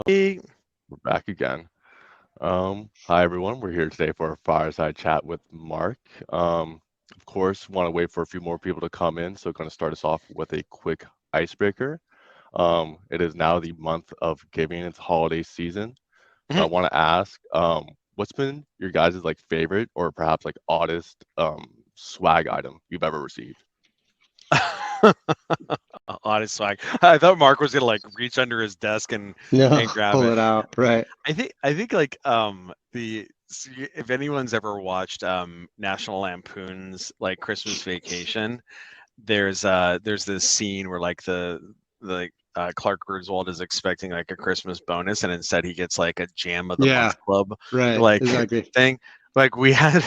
Hey. We're back again. Hi everyone. We're here today for a fireside chat with Mark. Of course, want to wait for a few more people to come in, so going to start us off with a quick icebreaker. It is now the month of giving. It's holiday season, so I Mhm. want to ask, what's been your guys' like favorite or perhaps like oddest swag item you've ever received? Honest swag. I thought Mark was gonna like reach under his desk No, and grab pull it. it out. Right. I think like if anyone's ever watched National Lampoon's like Christmas Vacation, there's this scene where like the Clark Griswold is expecting like a Christmas bonus and instead he gets like a Jam of the Yeah. Month club Right. like Exactly. thing. Like we had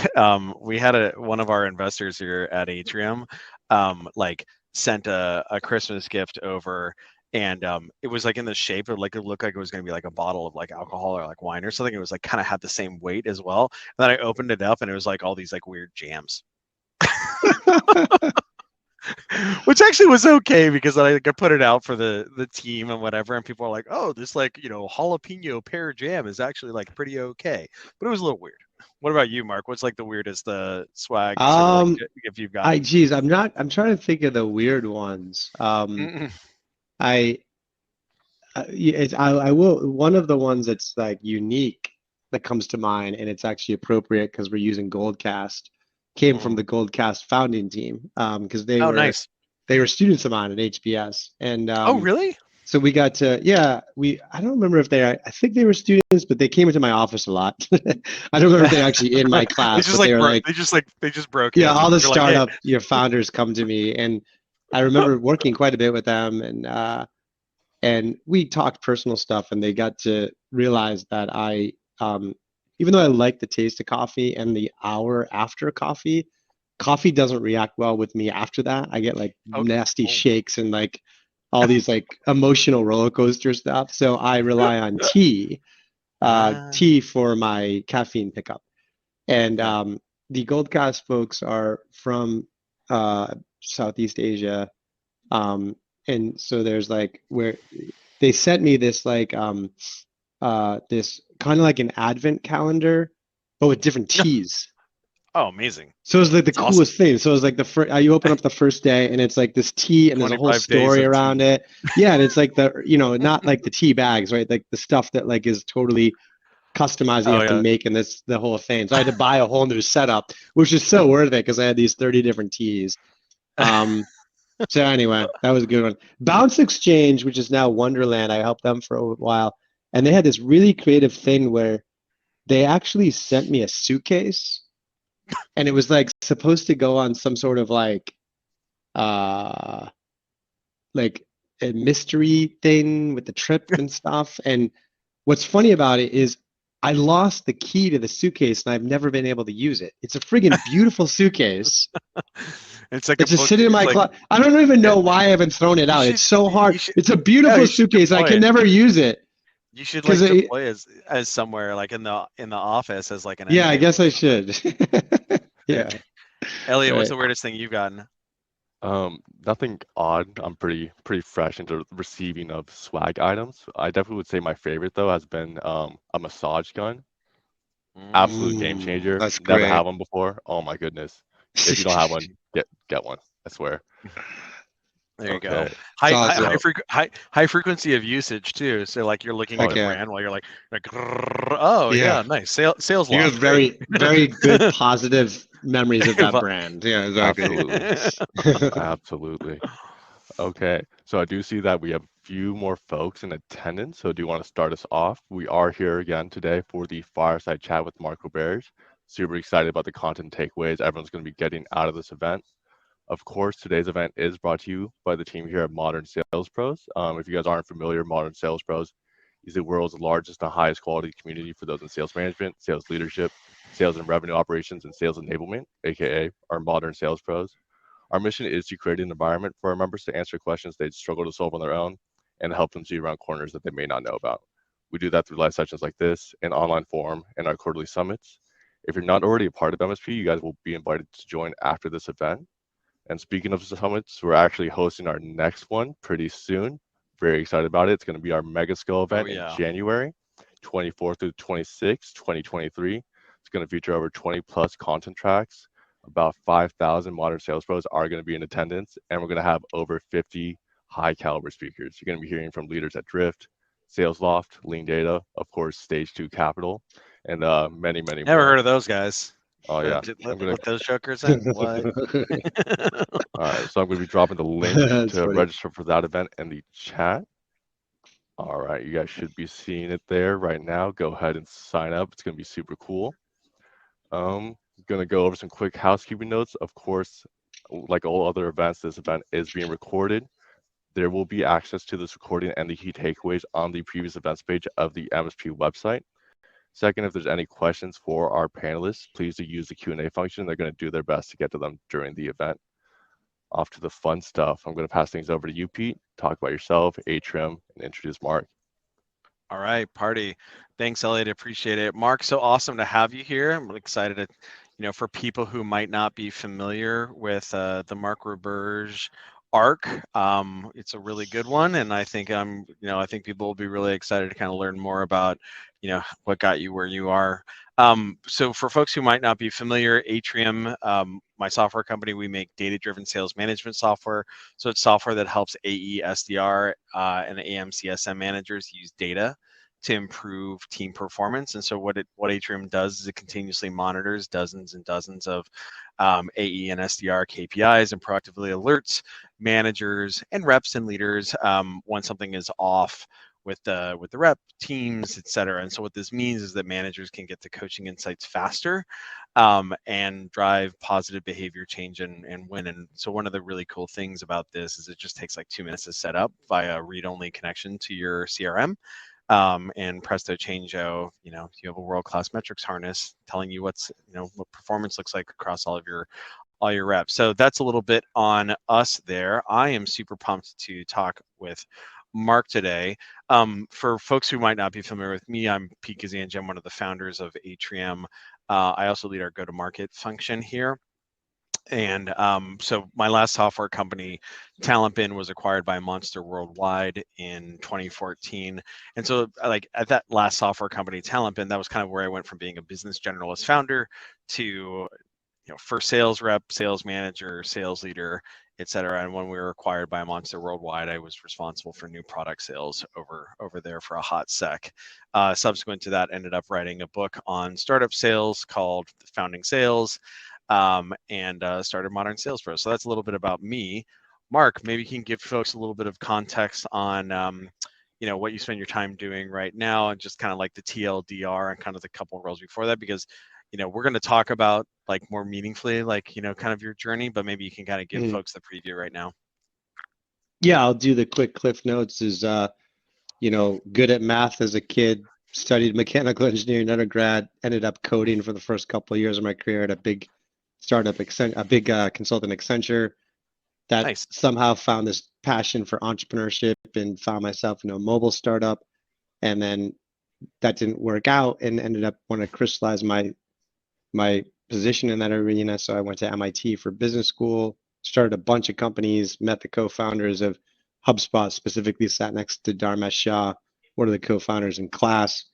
a one of our investors here at Atrium like sent a Christmas gift over, and it was like in the shape of like it looked like it was going to be like a bottle of like alcohol or like wine or something. It was like kind of had the same weight as well. And then I opened it up and it was like all these like weird jams. Which actually was okay because I put it out for the team and whatever, and people are like, "Oh, this like jalapeno pear jam is actually like pretty okay," but it was a little weird. What about you, Mark? What's like the weirdest swag sort of like um, gift you've gotten? I'm trying to think of the weird ones. Mm-mm. I, I will, one of the ones that's like unique that comes to mind, and it's actually appropriate because we're using Goldcast, came from Mm. the Goldcast founding team, because Oh, nice. they were students of mine at HBS, and Oh, really? so we got to, yeah, I don't remember if I think they were students, but they came into my office a lot. I don't remember if they're actually in my They class, just but they like were broke. like, They just broke yeah, in. all the You're like, hey. startup founders come to me, and I remember working quite a bit with them, and we talked personal stuff, and they got to realize that um, even though I like the taste of coffee and the hour after coffee, coffee doesn't react well with me after that. I get like Oh, nasty oh. shakes and like all these like emotional roller coaster stuff. So I rely on tea, Ah, tea for my caffeine pickup. And okay. the Gold Cast folks are from Southeast Asia, and so there's like where they sent me this like this kind of like an advent calendar, but with different teas. Oh, amazing. So it was like the It's awesome. coolest thing. So it was like the first, you open up the first day and it's like this tea and there's a whole 25 days story of around tea. it. Yeah, and it's like not like the tea bags, right? Like the stuff that like is totally customizing you Oh have to yeah. make in the whole thing. So I had to buy a whole new setup, which is so worth it because I had these 30 different teas. Um, so anyway, that was a good one. Bounce Exchange, which is now Wonderland, I helped them for a while, and they had this really creative thing where they actually sent me a suitcase, and it was like supposed to go on some sort of uh like a mystery thing with the trip and stuff. And what's funny about it is I lost the key to the suitcase and I've never been able to use it. It's a friggin' beautiful suitcase. It's like a It's just book. sitting in It's my like closet. I don't even yeah, know why I haven't thrown it you out. should It's so hard. you should It's a yeah, beautiful you should suitcase. I deploy can it. never use it You should because like deploy as somewhere like in the office as like an end yeah, I table guess or I something. should. Yeah, Elliot, what's right. the weirdest thing you've gotten? Nothing odd. I'm pretty fresh into receiving of swag items. I definitely would say my favorite though has been a massage gun. Absolute game Mm, changer. That's Never had great. one before. Oh my goodness. If you don't have one, get one. I swear. there you go. Okay. It's High high awesome. high, So, frequ- high high frequency of usage too. So like you're looking at oh the Heck yeah, yeah. brand while you're like "Grrr, oh Yeah. yeah, nice sales You have loft, great. very good positive memories of that brand. Yeah, exactly. absolutely, absolutely. Okay, so I do see that we have a few more folks in attendance. So do you want to start us off? We are here again today for the Fireside Chat with Mark Roberge. Super excited about the content takeaways everyone's going to be getting out of this event. Of course, today's event is brought to you by the team here at Modern Sales Pros. If you guys aren't familiar, Modern Sales Pros is the world's largest and highest quality community for those in sales management, sales leadership, sales and revenue operations, and sales enablement, aka our Modern Sales Pros. Our mission is to create an environment for our members to answer questions they'd struggle to solve on their own and help them see around corners that they may not know about. We do that through live sessions like this, an online forum, and our quarterly summits. If you're not already a part of MSP, you guys will be invited to join after this event. And speaking of summits, we're actually hosting our next one pretty soon. very excited about it. It's going to be our mega scale event in yeah. January 24th through 26th, 2023. It's going to feature over 20 plus content tracks. About 5,000 modern sales pros are going to be in attendance, and we're going to have over 50 high caliber speakers. You're going to be hearing from leaders at Drift, Sales Loft, Lean Data, of course, Stage 2 Capital, and many, many Never more. heard of those guys. Oh yeah, I'm gonna. Let those jokers in. What? All right, so I'm gonna be dropping the link That's to funny. register for that event in the chat. All right, you guys should be seeing it there right now. Go ahead and sign up. It's gonna be super cool. Gonna go over some quick housekeeping notes. Of course, like all other events, this event is being recorded. There will be access to this recording and the key takeaways on the previous events page of the MSP website. Second, if there's any questions for our panelists, please do use the Q&A function. They're going to do their best to get to them during the event. Off to the fun stuff. I'm going to pass things over to you, Pete. Talk about yourself, Atrium, and introduce Mark. All right, party. Thanks, Elliot. Appreciate it. Mark, so awesome to have you here. I'm excited to, for people who might not be familiar with the Mark Roberge arc, it's a really good one, and I think I think people will be really excited to kind of learn more about, what got you where you are. So for folks who might not be familiar, Atrium, my software company, we make data-driven sales management software. So it's software that helps AE, SDR, and AM, CSM managers use data to improve team performance. And so what Atrium does is it continuously monitors dozens and dozens of AE and SDR KPIs and proactively alerts managers and reps and leaders when something is off with the rep teams, et cetera. And so what this means is that managers can get to coaching insights faster and drive positive behavior change and win. And so one of the really cool things about this is it just takes like 2 minutes to set up via read-only connection to your CRM. And presto changeo, you have a world-class metrics harness telling you what performance looks like across all your reps. So that's a little bit on us there. I am super pumped to talk with Mark today. For folks who might not be familiar with me, I'm Pete Gazanji. I'm one of the founders of Atrium. I also lead our go-to-market function here. And so my last software company, TalentBin, was acquired by Monster Worldwide in 2014. And so like at that last software company, TalentBin, that was kind of where I went from being a business generalist founder to first sales rep, sales manager, sales leader, et cetera. And when we were acquired by Monster Worldwide, I was responsible for new product sales over there for a hot sec. Subsequent to that, ended up writing a book on startup sales called Founding Sales, and started Modern Sales Pro. So that's a little bit about me. Mark, maybe you can give folks a little bit of context on what you spend your time doing right now, and just kind of like the TLDR and kind of the couple of roles before that, because we're going to talk about like more meaningfully, like, kind of your journey, but maybe you can kind of give folks the preview right now. Yeah, I'll do the quick cliff notes. Is good at math as a kid, studied mechanical engineering undergrad, ended up coding for the first couple of years of my career at a big startup, a big consultant, Accenture, that Nice. somehow found this passion for entrepreneurship and found myself in a mobile startup. And then that didn't work out and ended up wanting to crystallize my position in that arena. So I went to MIT for business school, started a bunch of companies, met the co-founders of HubSpot, specifically sat next to Dharmesh Shah, one of the co-founders in class,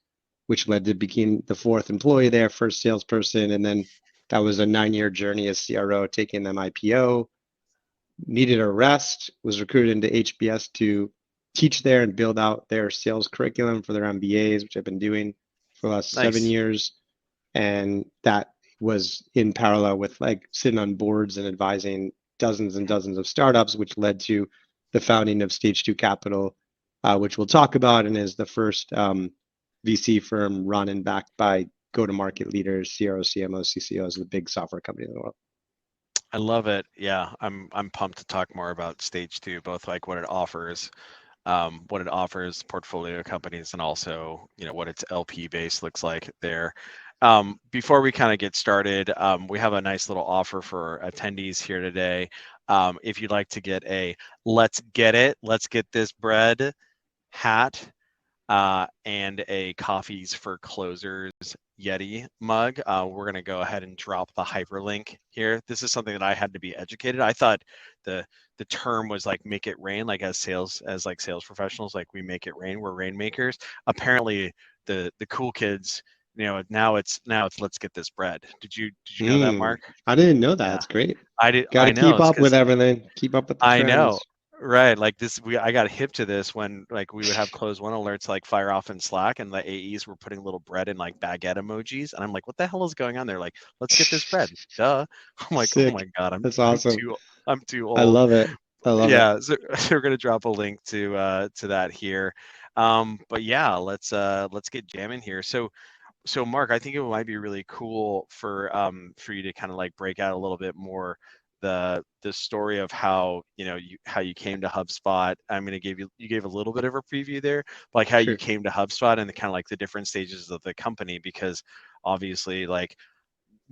which led to becoming the fourth employee there, first salesperson. And then that was a 9-year journey as CRO, taking them IPO, needed a rest, was recruited into HBS to teach there and build out their sales curriculum for their MBAs, which I've been doing for the last 7 years. And that was in parallel with like sitting on boards and advising dozens and dozens of startups, which led to the founding of Stage 2 Capital, which we'll talk about, and is the first VC firm run and backed by go-to-market leaders, CROs, CMOs, CCOs, the big software company in the world. I love it. Yeah, I'm pumped to talk more about Stage 2, both like what it offers portfolio companies, and also what its LP base looks like there. Before we kind of get started, we have a nice little offer for attendees here today. If you'd like to get a let's get this bread hat and a Coffees for Closers Yeti mug. We're going to go ahead and drop the hyperlink here. This is something that I had to be educated. I thought the term was like make it rain, like as sales professionals, like we make it rain. We're rainmakers. Apparently, the cool kids, now it's let's get this bread. Did you know that, Mark? I didn't know that. Yeah, That's great. I did. Got I to know. keep It's up with because everything. Keep up with the I know. trends. Right, like this, I got hip to this when like we would have close one alerts like fire off in Slack, and the AEs were putting little bread and like baguette emojis, and I'm like, what the hell is going on there? Like, let's get this bread, duh. I'm like, oh my Sick. God, That's awesome. I'm too I old. love it. I love it. Yeah, so, so we're gonna drop a link to that here. But yeah, let's get jamming here. So Mark, I think it might be really cool for you to kind of like break out a little bit more the story of how you came to HubSpot. I'm gonna give you gave a little bit of a preview there, like how you Sure. came to HubSpot and the kind of like the different stages of the company, because obviously like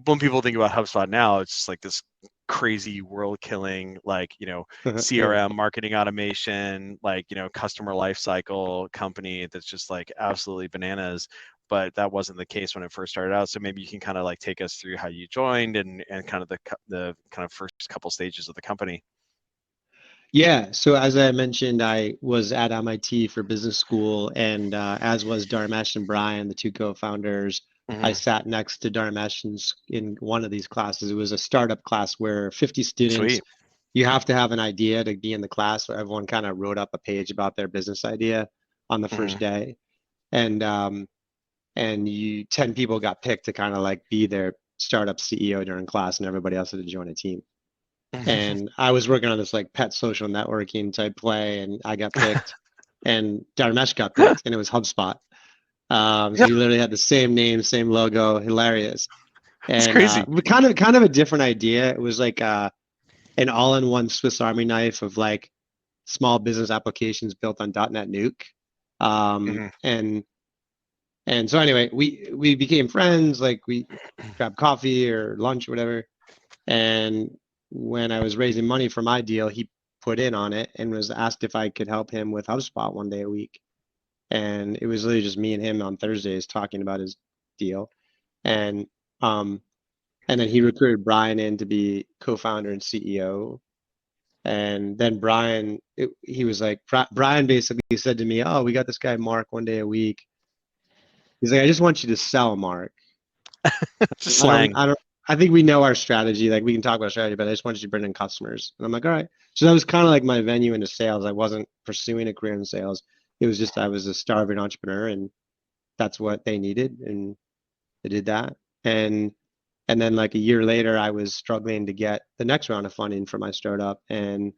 when people think about HubSpot now, it's just like this crazy world killing, like, Yeah. CRM marketing automation, like, customer lifecycle company that's just like absolutely bananas. But that wasn't the case when it first started out. So maybe you can kind of like take us through how you joined and kind of the kind of first couple stages of the company. Yeah. So as I mentioned, I was at MIT for business school, and as was Dharmesh and Brian, the two co-founders. I Hmm. sat next to Dharmesh in one of these classes. It was a startup class where 50 students. Sweet. You have to have an idea to be in the class. So everyone kind of wrote up a page about their business idea on the first Hmm. day, and 10 people got picked to kind of like be their startup CEO during class, and everybody else had to join a team. And I was working on this like pet social networking type play, and I got picked, and Dharmesh got picked, and it was HubSpot. So Yeah, we literally had the same name, same logo, hilarious, it's and crazy. kind of a different idea. It was like an all-in-one Swiss Army knife of like small business applications built on .NET Nuke, Hmm. and so anyway, we became friends. Like we grabbed coffee or lunch or whatever. And when I was raising money for my deal, he put in on it and was asked if I could help him with HubSpot one day a week. And it was literally just me and him on Thursdays talking about his deal. And um, and then he recruited Brian in to be co-founder and CEO. And then he was like, Brian basically said to me, "Oh, we got this guy Mark one day a week." He's like, "I just want you to sell, Mark. Just I don't, slang. I don't, I think we know our strategy. Like we can talk about strategy, but I just want you to bring in customers." And I'm like, all right. So that was kind of like my venue into sales. I wasn't pursuing a career in sales. It was just I was a starving entrepreneur, and that's what they needed, and I did that. And and then like a year later, I was struggling to get the next round of funding for my startup, and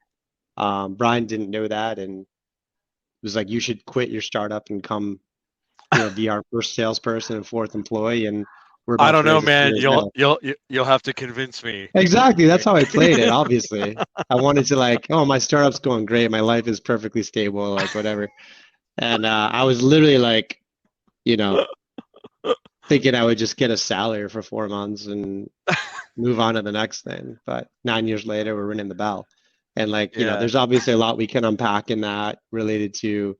Brian didn't know that, and was like, "You should quit your startup and come, be our first salesperson and fourth employee." And we're I about don't to know, raise a man. Series A. You'll have to convince me. Exactly. That's how I played it, obviously. I wanted to like, oh, my startup's going great. My life is perfectly stable, like whatever. And I was literally like, you know, thinking I would just get a salary for 4 months and move on to the next thing. But 9 years later, we're ringing the bell. And like, Yeah. there's obviously a lot we can unpack in that related to,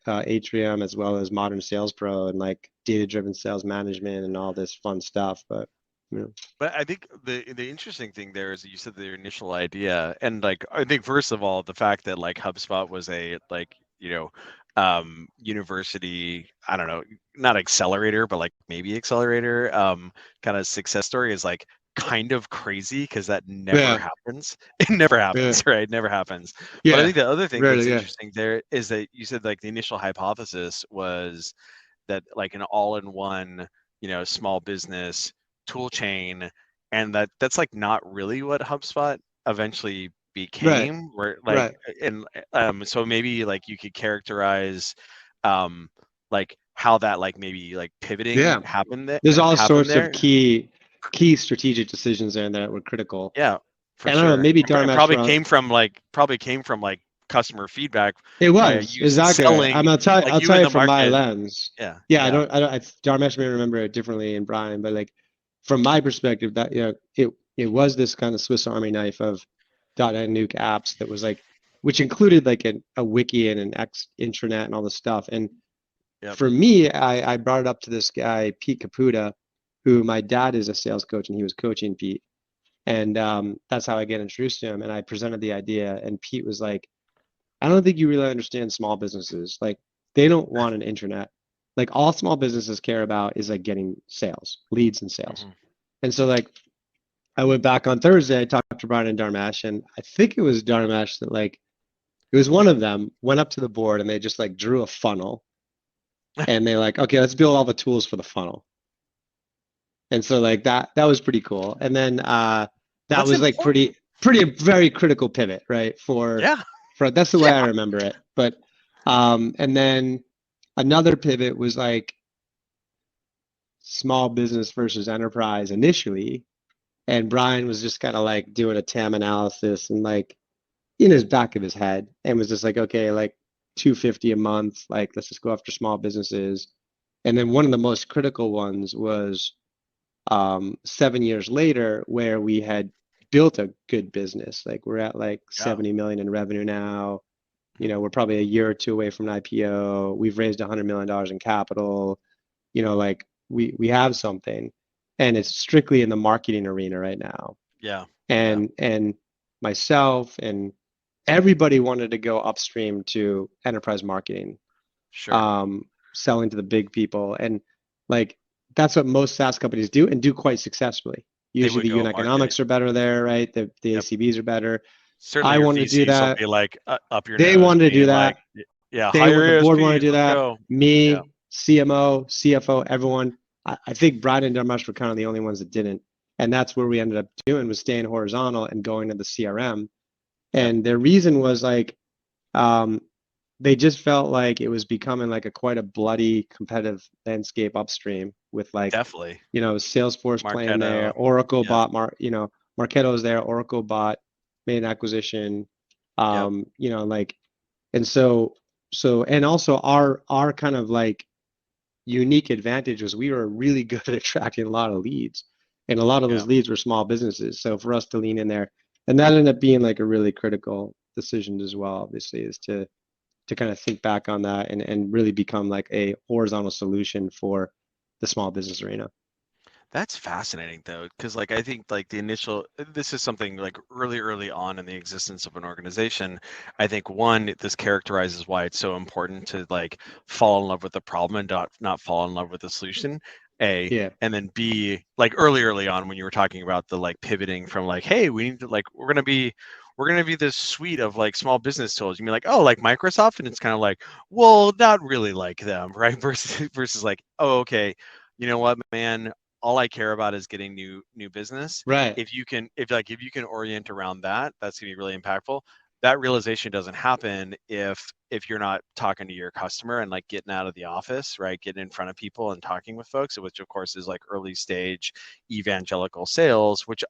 Atrium as well as Modern Sales Pro and like data-driven sales management and all this fun stuff. But, you know, But I think the interesting thing there is that you said their initial idea, and like I think first of all the fact that like HubSpot was a like university, I don't know, not accelerator but like maybe accelerator kind of success story is like kind of crazy because that never yeah, happens. It never yeah, happens, right? It never happens. But I yeah, think the other thing that's really, yeah. interesting there is that you said like the initial hypothesis was that like an all-in-one, small business tool chain, and that's like not really what HubSpot eventually Right, became. Where like right. and so maybe like you could characterize like how that like maybe like pivoting Yeah. happened that There's all happened sorts of there. key strategic decisions there that were critical. Yeah, for And I don't know, sure. maybe And Dharmesh probably came from like customer feedback it via was you exactly right. selling, like I'll you tell in you the from my market. lens. Yeah, Yeah, yeah. Dharmesh may remember it differently in Brian, but like from my perspective, that it was this kind of Swiss Army knife of .NET Nuke apps that was like, which included like a wiki and an X intranet and all this stuff. And Yep. For me, I brought it up to this guy, Pete Caputa, who my dad is a sales coach and he was coaching Pete. And that's how I get introduced to him. And I presented the idea, and Pete was like, I don't think you really understand small businesses. Like, they don't want an internet. Like, all small businesses care about is like getting sales, leads and sales. Mhm. And so, like, I went back on Thursday, I talked to Brian and Dharmesh, and I think it was Dharmesh that, like, it was one of them went up to the board and they just like drew a funnel and they like, okay, let's build all the tools for the funnel. And so like that was pretty cool. And then that That's was like important. pretty very critical pivot, right? Yeah. For that's the way I Yeah. remember it. But and then another pivot was like small business versus enterprise initially. And Brian was just kind of like doing a TAM analysis and like in his back of his head and was just like, okay, like 250 a month, like let's just go after small businesses. And then one of the most critical ones was 7 years later, where we had built a good business. Like we're at like Yeah. 70 million in revenue now. You know, we're probably a year or two away from an IPO. We've raised $100 million in capital. You know, like we have something, and it's strictly in the marketing arena right now. Yeah. Yeah. And myself and everybody wanted to go upstream to enterprise marketing, Sure. selling to the big people. And like that's what most SaaS companies do and do quite successfully. They Usually would the go unit marketing. economics are better there, right? The Yep. ACVs are better. Certainly I your wanted to do VCs will that. be like up your They nose, wanted to do being like, that. yeah, The higher board wanted to ASPs, do let's that. go. Yeah. Me, CMO, CFO, everyone. I think Brian and Dharmesh were kind of the only ones that didn't. And that's where we ended up doing was staying horizontal and going to the CRM. Yep. And their reason was like, um, they just felt like it was becoming like quite a bloody competitive landscape upstream with like, Definitely. you know, Salesforce playing there, Marketo. Oracle Yep. bought Marketo's there, Oracle bought, made an acquisition. Yep. You know, like, and so and also our kind of like unique advantage was we were really good at attracting a lot of leads. And a lot of Yeah. those leads were small businesses. So for us to lean in there, and that ended up being like a really critical decision as well, obviously, is to kind of think back on that and really become like a horizontal solution for the small business arena. That's fascinating though, because like I think like the initial this is something like early on in the existence of an organization. I think one, this characterizes why it's so important to like fall in love with the problem and not fall in love with the solution. A, Yeah, and then B, like early on when you were talking about the like pivoting from like, hey, we need to like we're gonna be this suite of like small business tools. You mean like, oh, like Microsoft, and it's kind of like, well, not really like them, right? Versus like, oh, okay, you know what, man, all I care about is getting new business. right. If you can orient around that, that's gonna be really impactful. That realization doesn't happen if you're not talking to your customer and like getting out of the office, right? Getting in front of people and talking with folks, which of course is like early stage evangelical sales, which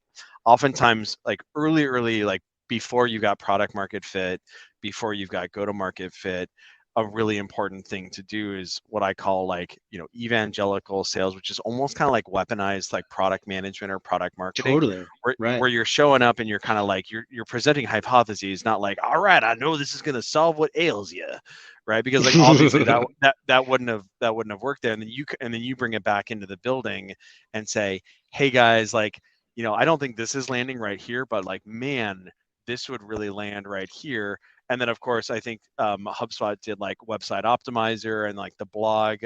oftentimes like early like before you got product market fit, before you've got go to market fit, a really important thing to do is what I call like, evangelical sales, which is almost kind of like weaponized like product management or product marketing, Totally. where Right. where you're showing up and you're kind of like you're presenting hypotheses, not like, all right, I know this is gonna solve what ails you, right? Because like obviously that wouldn't have worked there. And then you bring it back into the building and say, hey guys, like, I don't think this is landing right here, but like, man, this would really land right here. And then of course I think HubSpot did like website optimizer and like the blog,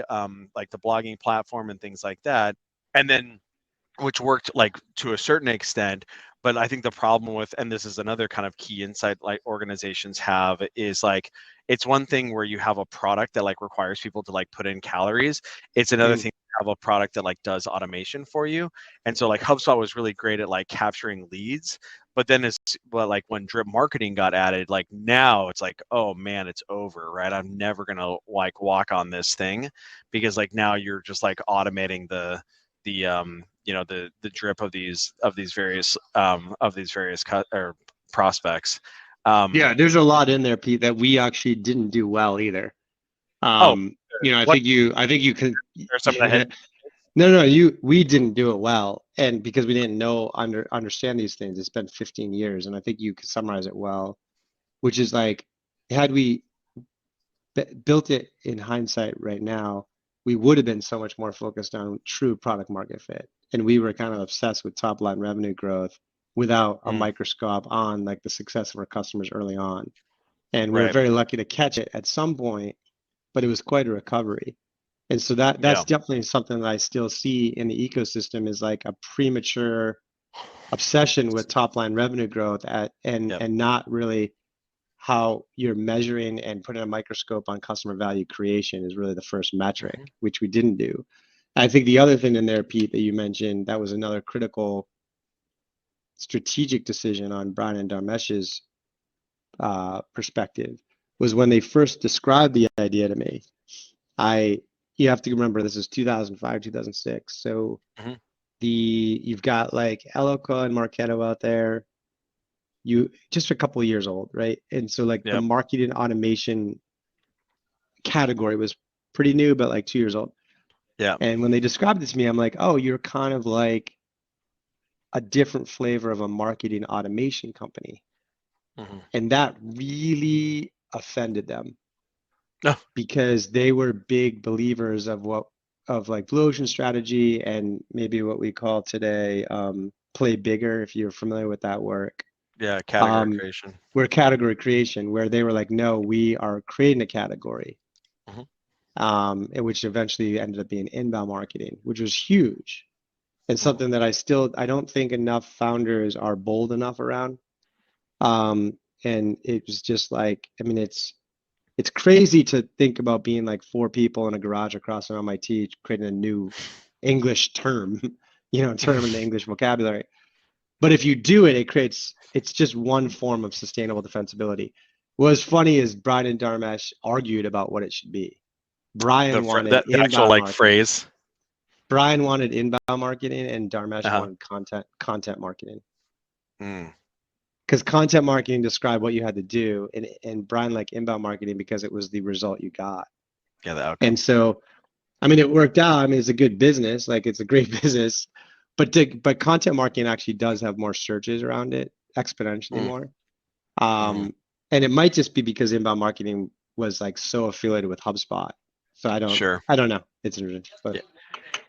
like the blogging platform and things like that, and then which worked like to a certain extent. But I think the problem with, and this is another kind of key insight like organizations have, is like it's one thing where you have a product that like requires people to like put in calories. It's another Mm, thing to have a product that like does automation for you. And so like HubSpot was really great at like capturing leads, but then like when drip marketing got added, like now it's like, oh man, it's over, right? I'm never gonna like walk on this thing, because like now you're just like automating the drip of these various cut or prospects. yeah, there's a lot in there, Pete, that we actually didn't do well either. Oh, I what think you can. are some of the head? No, we didn't do it well, and because we didn't understand these things. It's been 15 years, and I think you can summarize it well, which is like, had we built it in hindsight right now, we would have been so much more focused on true product market fit. And we were kind of obsessed with top line revenue growth without a Mm, microscope on like the success of our customers early on. And we were right. very lucky to catch it at some point, but it was quite a recovery. And so that's Yeah. definitely something that I still see in the ecosystem is like a premature obsession with top line revenue growth Yep. and not really how you're measuring and putting a microscope on customer value creation is really the first metric, Hmm. which we didn't do. I think the other thing in there, Pete, that you mentioned, that was another critical strategic decision on Brian and Dharmesh's perspective, was when they first described the idea to me. You have to remember this is 2005, 2006. So Hmm. you've got like Eloqua and Marketo out there, you just a couple of years old, right? And so like the Yep. marketing automation category was pretty new, but like 2 years old. Yeah. And when they described it to me, I'm like, oh, you're kind of like a different flavor of a marketing automation company. Hmm. And that really offended them No. because they were big believers of like blue ocean strategy and maybe what we call today play bigger, if you're familiar with that work. Yeah. Category Um, creation. we're category creation, where they were like, no, we are creating a category, Hmm. which eventually ended up being inbound marketing, which was huge and Hmm. something that I don't think enough founders are bold enough around. And it was just like, I mean, it's crazy to think about being like four people in a garage across from MIT creating a new English term, term in the English vocabulary. But if you do it, it's just one form of sustainable defensibility. What's funny is Brian and Dharmesh argued about what it should be. Brian wanted The actual inbound like marketing. phrase. Brian wanted inbound marketing and Dharmesh Uh-huh. wanted content marketing. Mm. Because content marketing described what you had to do, and Brian liked inbound marketing because it was the result you got. Yeah. The outcome. And so, I mean, it worked out. I mean, it's a good business, like it's a great business, but content marketing actually does have more searches around it, exponentially Mm. more. Hmm. And it might just be because inbound marketing was like so affiliated with HubSpot. So Sure. I don't know. It's interesting, but Yeah.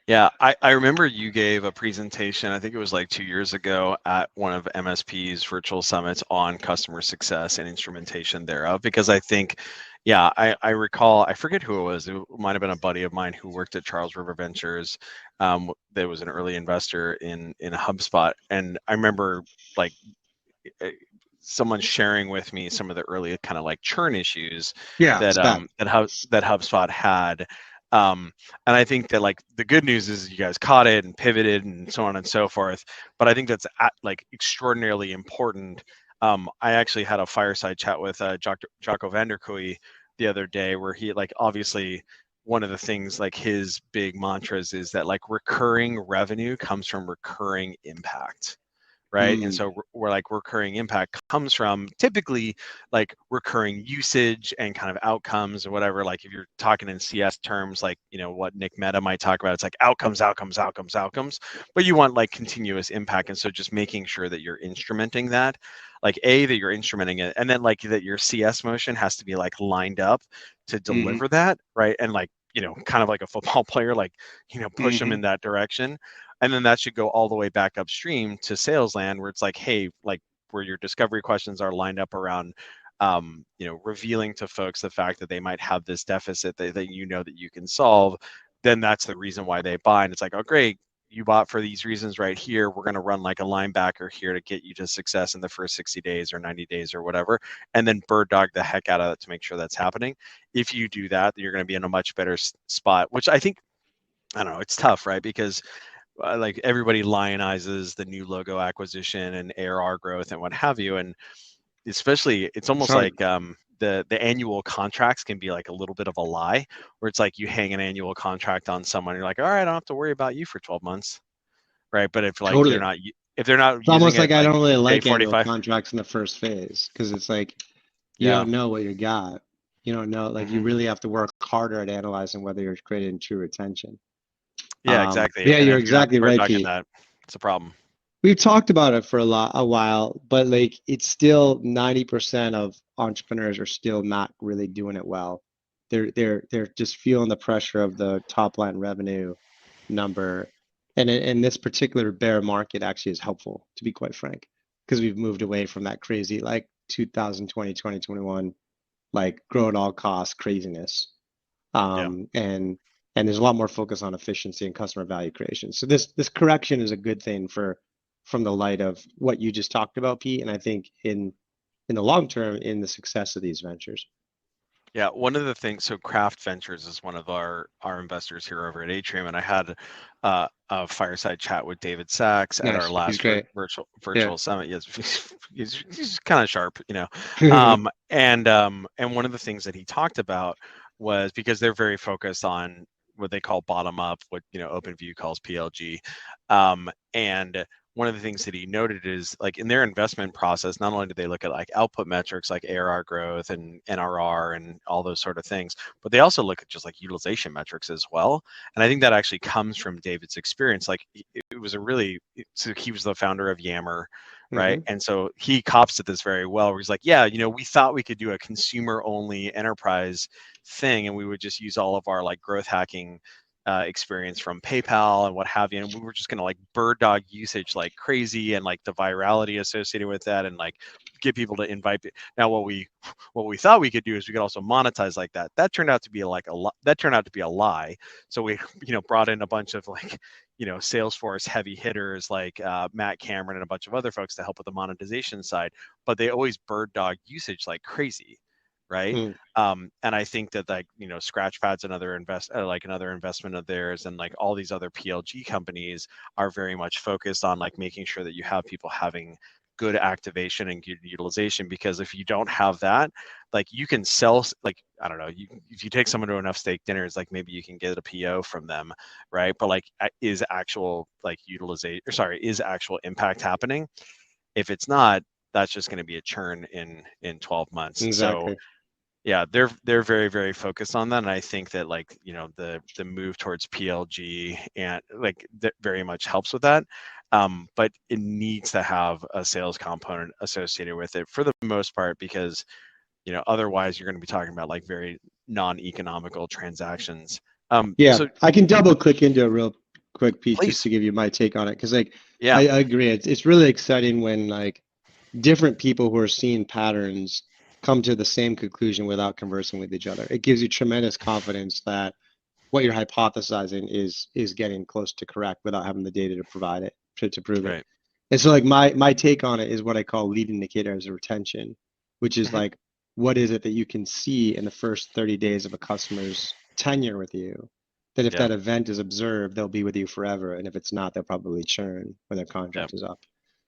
Yeah, I remember you gave a presentation, I think it was like 2 years ago at one of MSP's virtual summits on customer success and instrumentation thereof, because I think, yeah, I recall, I forget who it was. It might have been a buddy of mine who worked at Charles River Ventures. That was an early investor in HubSpot. And I remember like eh, someone sharing with me some of the early kind of like churn issues yeah, it's that bad. that HubSpot had. And I think that like the good news is you guys caught it and pivoted and so on and so forth. But I think that's like extraordinarily important. I actually had a fireside chat with Jocko Vanderkooi the other day where he like obviously one of the things like his big mantras is that like recurring revenue comes from recurring impact, right? And Mm, so we're like recurring impact comes from typically like recurring usage and kind of outcomes or whatever. Like if you're talking in CS terms, like what Nick Mehta might talk about, it's like outcomes, outcomes, outcomes, outcomes. But you want like continuous impact, and so just making sure that you're instrumenting that, like that you're instrumenting it, and then like that your CS motion has to be like lined up to mm-hmm, deliver that, right? And like kind of like a football player, like push them mm-hmm, in that direction, and then that should go all the way back upstream to sales land where it's like, hey, like where your discovery questions are lined up around revealing to folks the fact that they might have this deficit that that you can solve. Then that's the reason why they buy, and it's like, oh great, you bought for these reasons right here, we're going to run like a linebacker here to get you to success in the first 60 days or 90 days or whatever, and then bird dog the heck out of it to make sure that's happening. If you do that, you're going to be in a much better spot, which I think, I don't know, it's tough, right? Because like everybody lionizes the new logo acquisition and ARR growth and what have you, and especially it's almost sorry. like the annual contracts can be like a little bit of a lie, where it's like you hang an annual contract on someone, you're like, all right, I don't have to worry about you for 12 months, right? But if like Totally. if they're not It's using almost it like I like don't really day like annual 45, contracts in the first phase because it's like you yeah, don't know what you got. You don't know, like you hmm, really have to work harder at analyzing whether you're creating true retention. yeah, exactly. Yeah, And you're if you're not exactly bird right, dogging Pete. that, it's a problem. We've talked about it for a while, but like it's still 90% of entrepreneurs are still not really doing it well. they're just feeling the pressure of the top line revenue number. And in this particular bear market actually is helpful, to be quite frank, because we've moved away from that crazy like 2020, 2021, like grow at all costs craziness. Yeah. And there's a lot more focus on efficiency and customer value creation. So this correction is a good thing from the light of what you just talked about, Pete. And I think in the long term, in the success of these ventures. Yeah, one of the things, so Craft Ventures is one of our investors here over at Atrium, and I had a fireside chat with David Sachs at our Nice. He's last great. Yeah. virtual summit. Yes, he's kind of sharp, you know. And one of the things that he talked about was, because they're very focused on what they call bottom up, what OpenView calls PLG, and one of the things that he noted is, like, in their investment process, not only do they look at like output metrics like ARR growth and NRR and all those sort of things, but they also look at just like utilization metrics as well. And I think that actually comes from David's experience. Like, it was so he was the founder of Yammer, right? Mm-hmm. And so he cops at this very well, where he's like, yeah, we thought we could do a consumer only enterprise thing, and we would just use all of our like growth hacking experience from PayPal and what have you, and we were just going to like bird dog usage like crazy, and like the virality associated with that, and like get people to invite. Now what we thought we could do is we could also monetize like that. That turned out to be a lie. So we brought in a bunch of like Salesforce heavy hitters like Matt Cameron and a bunch of other folks to help with the monetization side, but they always bird dog usage like crazy, right? And I think that, like, Scratchpad's another investment of theirs, and like all these other PLG companies are very much focused on like making sure that you have people having good activation and good utilization, because if you don't have that, like, you can sell, like, I don't know, if you take someone to enough steak dinners, like maybe you can get a PO from them, right? But like, is actual like is actual impact happening? If it's not, that's just going to be a churn in 12 months. So Exactly. yeah, they're very, very focused on that, and I think that, like, the move towards PLG and like that very much helps with that. But it needs to have a sales component associated with it for the most part, because otherwise you're going to be talking about like very non-economical transactions. Yeah, So I can double click into a real quick piece just please, to give you my take on it, because like yeah, I agree. It's really exciting when like different people who are seeing patterns come to the same conclusion without conversing with each other. It gives you tremendous confidence that what you're hypothesizing is getting close to correct without having the data to provide it to prove it. right, And so like my take on it is what I call leading indicators of retention, which is mhm, like, what is it that you can see in the first 30 days of a customer's tenure with you, that if yeah, that event is observed, they'll be with you forever. And if it's not, they'll probably churn when their yeah, contract is up.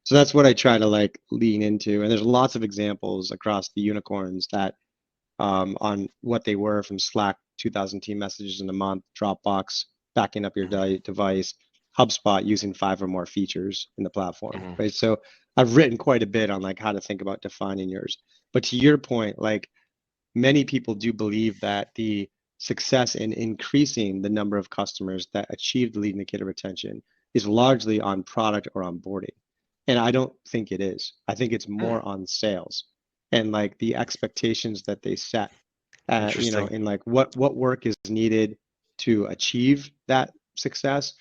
So that's what I try to like lean into. And there's lots of examples across the unicorns that on what they were, from Slack 2,000 team messages in a month, Dropbox backing up your mhm, device, HubSpot using 5 or more features in the platform, mhm, right? So I've written quite a bit on like how to think about defining yours. But to your point, like many people do believe that the success in increasing the number of customers that achieve the lead indicator retention is largely on product or onboarding. And I don't think it is. I think it's mm, more on sales and like the expectations that they set, interesting, in like what work is needed to achieve that success,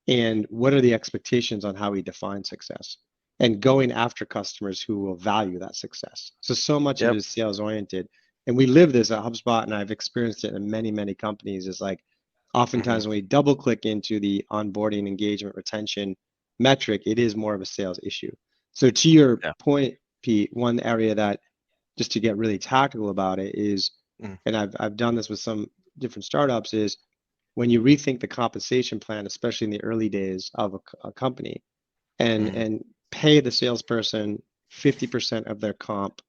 and what are the expectations on how we define success, and going after customers who will value that success. So much of it yep, is sales oriented, and we live this at HubSpot, and I've experienced it in many companies. Is like mhm, oftentimes when we double click into the onboarding, engagement, retention metric, it is more of a sales issue. So to your yeah, point, Pete, one area that, just to get really tactical about it, is, mm, and I've done this with some different startups, is when you rethink the compensation plan, especially in the early days of a company, mhm. and pay the salesperson 50% of their comp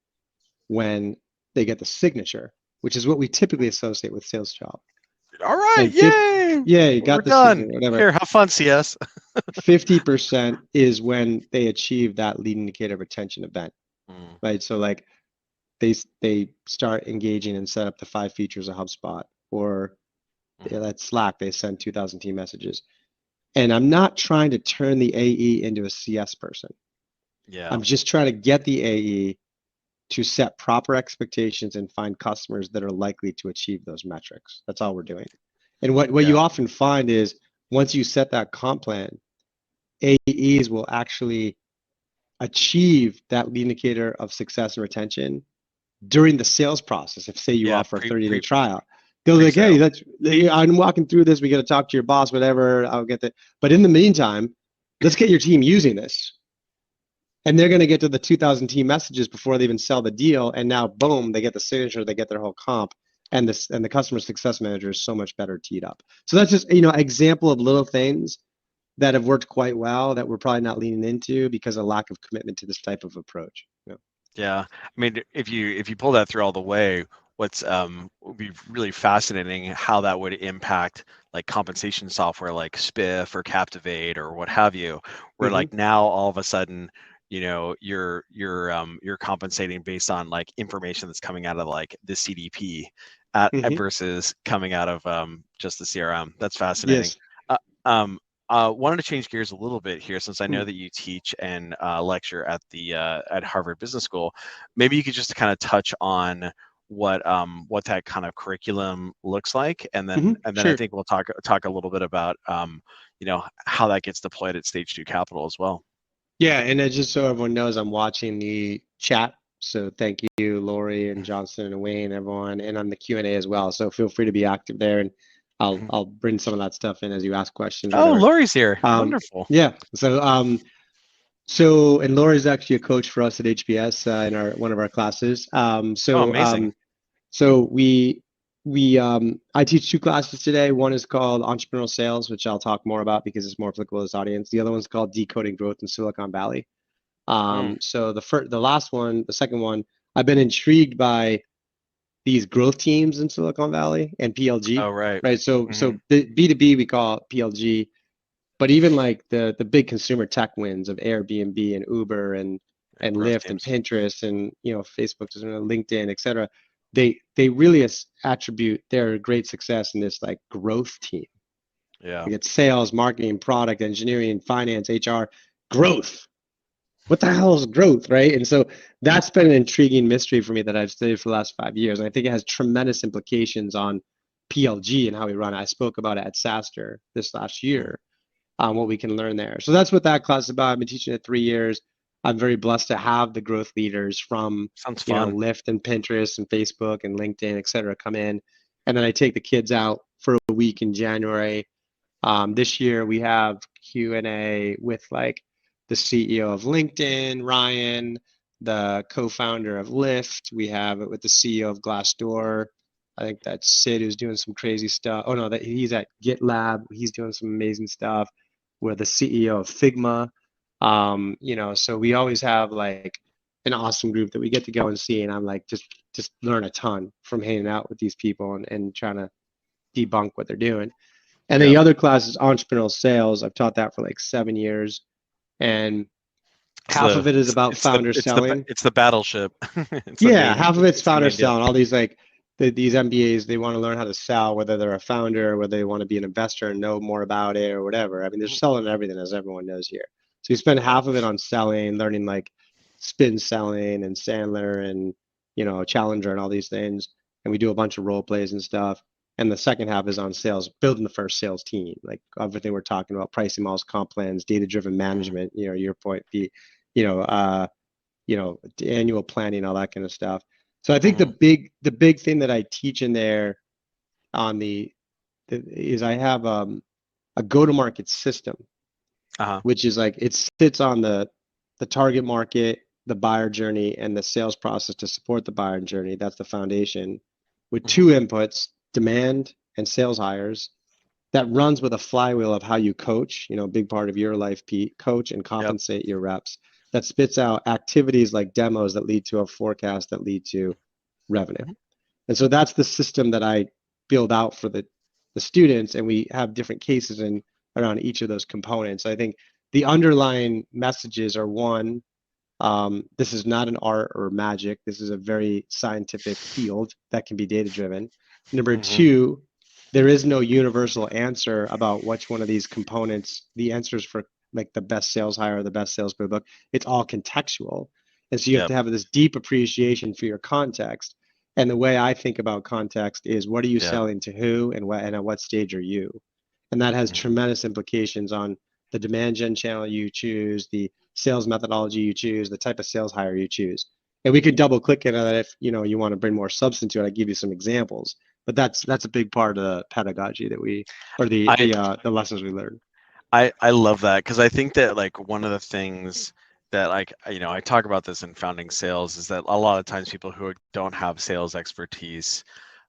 when they get the signature, which is what we typically associate with sales job. All right, And 50, yay, yeah, you we're got the done. signature, whatever. Here, have fun, CS. 50% is when they achieve that lead indicator retention event, Mm, right? So like they start engaging and set up the 5 features of HubSpot, or mhm, that's Slack, they send 2,000 team messages. And I'm not trying to turn the AE into a CS person. yeah, I'm just trying to get the AE to set proper expectations and find customers that are likely to achieve those metrics. That's all we're doing. And what Yeah. you often find is once you set that comp plan, AEs will actually achieve that lead indicator of success and retention during the sales process. If say you Yeah. offer a 30-day trial, they'll be like, Pre-sale. hey, I'm walking through this. We got to talk to your boss, whatever. I'll get that. But in the meantime, let's get your team using this. And they're going to get to the 2,000 team messages before they even sell the deal. And now, boom, they get the signature, they get their whole comp, and the customer success manager is so much better teed up. So that's just example of little things that have worked quite well that we're probably not leaning into because of lack of commitment to this type of approach. Yeah. I mean, if you pull that through all the way, what's would be really fascinating how that would impact like compensation software like Spiff or Captivate or what have you, where like now all of a sudden, you're compensating based on like information that's coming out of like the CDP versus coming out of just the CRM. That's fascinating. Yes. Wanted to change gears a little bit here since I know that you teach and lecture at the at Harvard Business School. Maybe you could just kind of touch on what that kind of curriculum looks like, and then I Sure. think we'll talk a little bit about how that gets deployed at Stage 2 Capital as well. Yeah, and just so everyone knows, I'm watching the chat. So thank you, Lori and Johnson and Wayne, everyone, and on the Q&A as well. So feel free to be active there, and I'll bring some of that stuff in as you ask questions. Oh, Whatever. Lori's here. Wonderful. Yeah. So and Lori's actually a coach for us at HBS in one of our classes. Amazing. I teach two classes today. One is called Entrepreneurial Sales, which I'll talk more about because it's more applicable to this audience. The other one's called Decoding Growth in Silicon Valley. So the last one, the second one, I've been intrigued by these growth teams in Silicon Valley and PLG. Oh, right. So the B2B we call PLG, but even like the big consumer tech wins of Airbnb and Uber and Lyft teams. and Pinterest and Facebook, LinkedIn, et cetera, they really attribute their great success in this like growth team. Yeah. Like it's sales, marketing, product, engineering, finance, HR, growth. What the hell is growth, right? And so that's been an intriguing mystery for me that I've studied for the last 5 years. And I think it has tremendous implications on PLG and how we run it. I spoke about it at SaaStr this last year, what we can learn there. So that's what that class is about. I've been teaching it 3 years. I'm very blessed to have the growth leaders from Lyft and Pinterest and Facebook and LinkedIn, et cetera, come in. And then I take the kids out for a week in January. This year we have Q&A with like the CEO of LinkedIn, Ryan, the co-founder of Lyft. We have it with the CEO of Glassdoor. I think that's Sid, who's doing some crazy stuff. Oh no, he's at GitLab. He's doing some amazing stuff. We're the CEO of Figma. So we always have like an awesome group that we get to go and see. And I'm like, just learn a ton from hanging out with these people and trying to debunk what they're doing. And the other class is entrepreneurial sales. I've taught that for like 7 years. And half of it is about founder selling. It's the battleship. Half of it's founder selling. All these like these MBAs, they want to learn how to sell, whether they're a founder, whether they want to be an investor and know more about it or whatever. I mean, they're selling everything, as everyone knows here. So you spend half of it on selling, learning like spin selling and Sandler and Challenger and all these things. And we do a bunch of role plays and stuff. And the second half is on sales, building the first sales team, like everything we're talking about, pricing models, comp plans, data-driven management, your point, annual planning, all that kind of stuff. So I think the big thing that I teach in there is I have a go-to-market system, which is like it sits on the target market, the buyer journey, and the sales process to support the buyer journey. That's the foundation with two inputs, demand and sales hires, that runs with a flywheel of how you coach, a big part of your life, Pete, coach and compensate your reps, that spits out activities like demos that lead to a forecast that lead to revenue. And so that's the system that I build out for the students, and we have different cases around each of those components. I think the underlying messages are one, this is not an art or magic. This is a very scientific field that can be data-driven. Number two, there is no universal answer about which one of these components, the answers for like the best sales hire or the best sales playbook. It's all contextual. And so you have Yep. to have this deep appreciation for your context. And the way I think about context is, what are you Yep. selling to who, and what, and at what stage are you? And that has Mhm. tremendous implications on the demand gen channel you choose, the sales methodology you choose, the type of sales hire you choose. And we could double click into that if you want to bring more substance to it. I give you some examples, but that's a big part of the pedagogy that we, or I the lessons we learn. I love that, because I think that like one of the things that, like, I talk about this in founding sales, is that a lot of times people who don't have sales expertise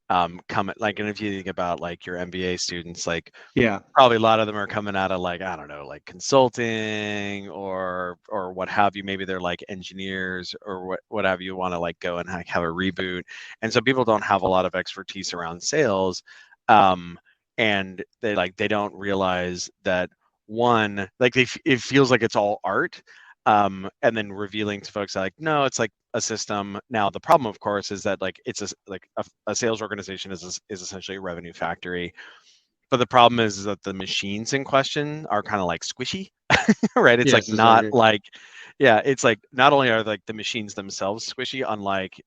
come like, and if you think about like your MBA students, like Yeah. probably a lot of them are coming out of, like, I don't know, like consulting or what have you. Maybe they're like engineers or what have you, want to like go and have a reboot. And so people don't have a lot of expertise around sales. And they don't realize that, one, like it feels like it's all art. And then revealing to folks that, like, no, it's like a system. Now the problem, of course, is that like it's a sales organization is essentially a revenue factory. But the problem is that the machines in question are kind of like squishy, right? It's like Yes, not exactly. like, yeah, it's like not only are like the machines themselves squishy, unlike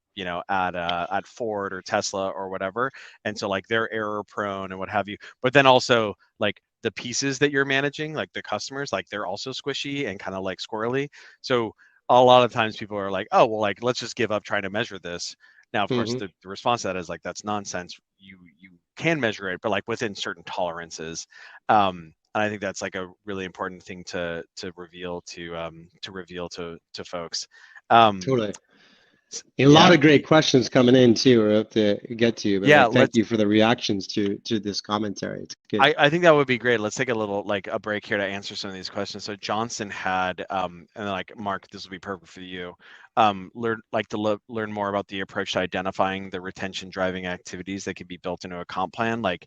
at Ford or Tesla or whatever, and so like they're error prone and what have you. But then also like the pieces that you're managing, like the customers, like they're also squishy and kind of like squirrely. So a lot of times people are like, oh well, like let's just give up trying to measure this. Now, of course, Hmm. the response to that is like, that's nonsense. You can measure it, but like within certain tolerances. And I think that's like a really important thing to reveal to folks. Um, Totally. A lot yeah, of great questions coming in too, we're up to get to, but yeah. like, thank Let's. you for the reactions to this commentary. It's good. I think that would be great. Let's take a little like a break here to answer some of these questions. So Johnson had, and like Mark, this will be perfect for you. Learn more about the approach to identifying the retention driving activities that could be built into a comp plan. Like,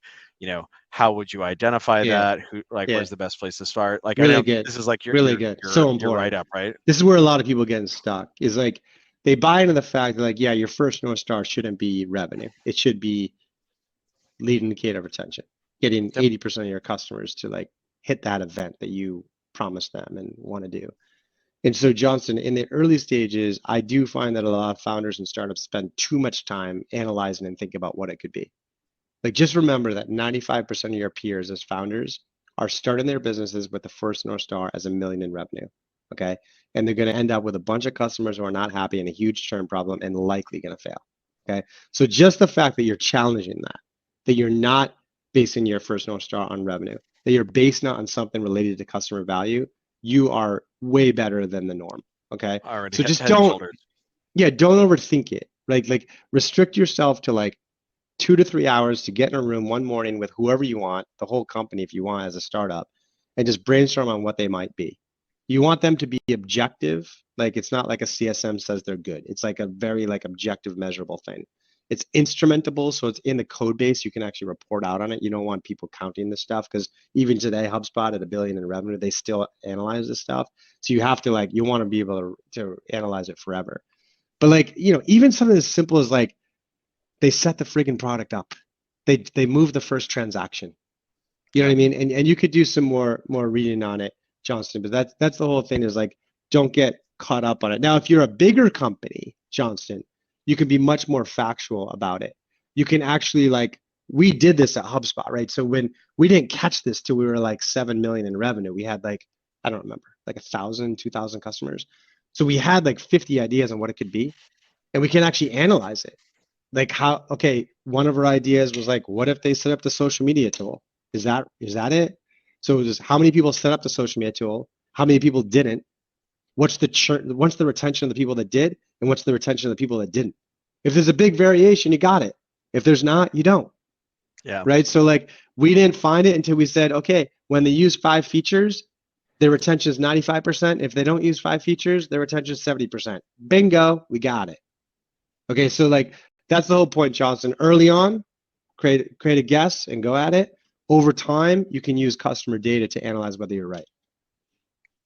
how would you identify Yeah, that? Who, like, yeah, where's the best place to start? Like, I really know good, this is like your really your good. your So your write important. up, right? This is where a lot of people get stuck. Is like they buy into the fact that, like, yeah, your first North Star shouldn't be revenue. It should be lead indicator retention, getting Yep. 80% of your customers to like hit that event that you promised them and want to do. And so, Johnson, in the early stages, I do find that a lot of founders and startups spend too much time analyzing and thinking about what it could be. Like, just remember that 95% of your peers as founders are starting their businesses with the first North Star as 1 million in revenue. Okay. And they're going to end up with a bunch of customers who are not happy and a huge churn problem and likely going to fail. Okay. So, just the fact that you're challenging that you're not basing your first North Star on revenue, that you're basing it on something related to customer value, you are way better than the norm. Okay. Already So, just head and don't, shoulders. yeah, don't overthink it. Like restrict yourself to like 2 to 3 hours to get in a room one morning with whoever you want, the whole company if you want as a startup, and just brainstorm on what they might be. You want them to be objective. Like, it's not like a CSM says they're good. It's like a very like objective measurable thing. It's instrumentable, so it's in the code base. You can actually report out on it. You don't want people counting this stuff, because even today, HubSpot at 1 billion in revenue, they still analyze this stuff. So you have to like, you want to be able to analyze it forever. But like, even something as simple as like, they set the friggin' product up. They move the first transaction. You know what Yep. I mean? And you could do some more reading on it, Johnston. But that's the whole thing, is like, don't get caught up on it. Now, if you're a bigger company, Johnston, you can be much more factual about it. You can actually, like, we did this at HubSpot, right? So when we didn't catch this till we were like 7 million in revenue, we had like, I don't remember, like 1,000, 2,000 customers. So we had like 50 ideas on what it could be, and we can actually analyze it. Like, how, okay, one of our ideas was like, what if they set up the social media tool? Is that it? So just how many people set up the social media tool? How many people didn't? What's the retention of the people that did, and what's the retention of the people that didn't? If there's a big variation, you got it. If there's not, you don't. Yeah. Right? So like, we didn't find it until we said, okay, when they use 5 features, their retention is 95%. If they don't use 5 features, their retention is 70%. Bingo, we got it. Okay, so like, that's the whole point, Johnson. Early on, create a guess and go at it. Over time, you can use customer data to analyze whether you're right.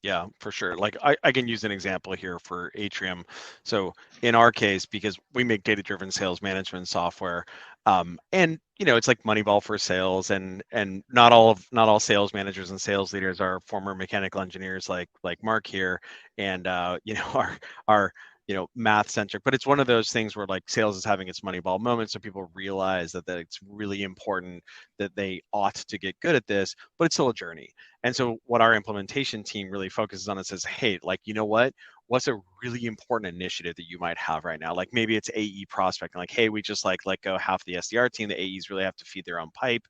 Yeah, for sure. Like I can use an example here for Atrium. So in our case, because we make data-driven sales management software, and it's like Moneyball for sales, and not all sales managers and sales leaders are former mechanical engineers like Mark here, and our math centric, but it's one of those things where like sales is having its Moneyball moment. So people realize that it's really important that they ought to get good at this, but it's still a journey. And so what our implementation team really focuses on is says, hey, like, you know what? What's a really important initiative that you might have right now? Like maybe it's AE prospecting, like, hey, we just like let go half the SDR team. The AEs really have to feed their own pipe.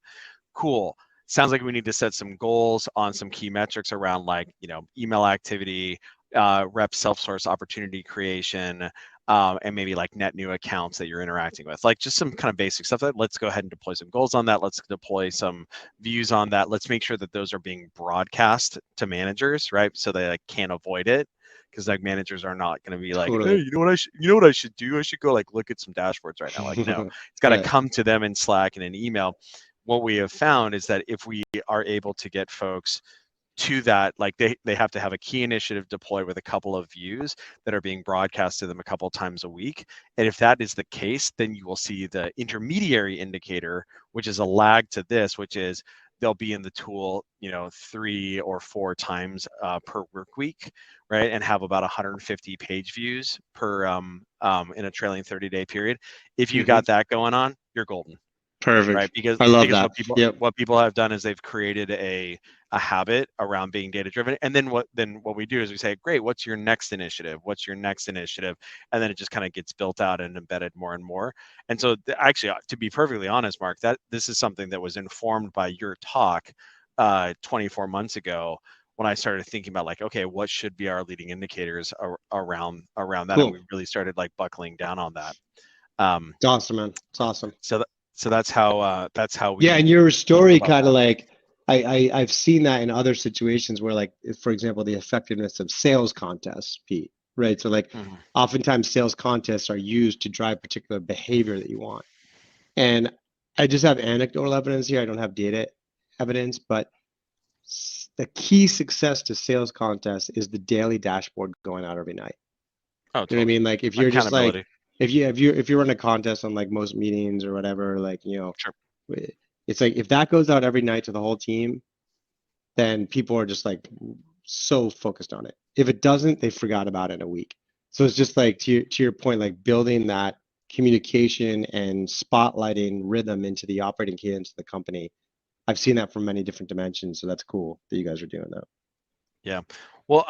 Cool. Sounds like we need to set some goals on some key metrics around like, email activity, rep self-source opportunity creation, and maybe like net new accounts that you're interacting with, like just some kind of basic stuff. That let's go ahead and deploy some goals on that. Let's deploy some views on that. Let's make sure that those are being broadcast to managers, right? So they like can't avoid it. Because like managers are not going to be like, Totally. hey, you know what I should do? I should go like look at some dashboards right now. Like, no, it's got to Right. come to them in Slack and an email. What we have found is that if we are able to get folks to that, like they have to have a key initiative deployed with a couple of views that are being broadcast to them a couple of times a week. And if that is the case, then you will see the intermediary indicator, which is a lag to this, which is they'll be in the tool, 3 or 4 times per work week, right? And have about 150 page views per in a trailing 30-day period. If you got that going on, you're golden. Perfect. Right, because I love because that. Yep. what people have done is they've created a habit around being data driven, and then what we do is we say, great, what's your next initiative? What's your next initiative? And then it just kind of gets built out and embedded more and more. And so actually, to be perfectly honest, Mark, that this is something that was informed by your talk 24 months ago when I started thinking about like, okay, what should be our leading indicators around that, Cool. and we really started like buckling down on that. It's awesome, man. It's awesome. So that's how we. Yeah, and your story kind of like I've seen that in other situations where like, for example, the effectiveness of sales contests, Pete, right? So like oftentimes sales contests are used to drive particular behavior that you want. And I just have anecdotal evidence here. I don't have data evidence, but the key success to sales contests is the daily dashboard going out every night. Oh, You know what I mean? Like if you're just like if you run a contest on like most meetings or whatever, like Sure. it's like if that goes out every night to the whole team, then people are just like so focused on it. If it doesn't, they forgot about it in a week. So it's just like to your point, like building that communication and spotlighting rhythm into the operating cadence of the company. I've seen that from many different dimensions, so that's cool that you guys are doing that. Yeah. Well,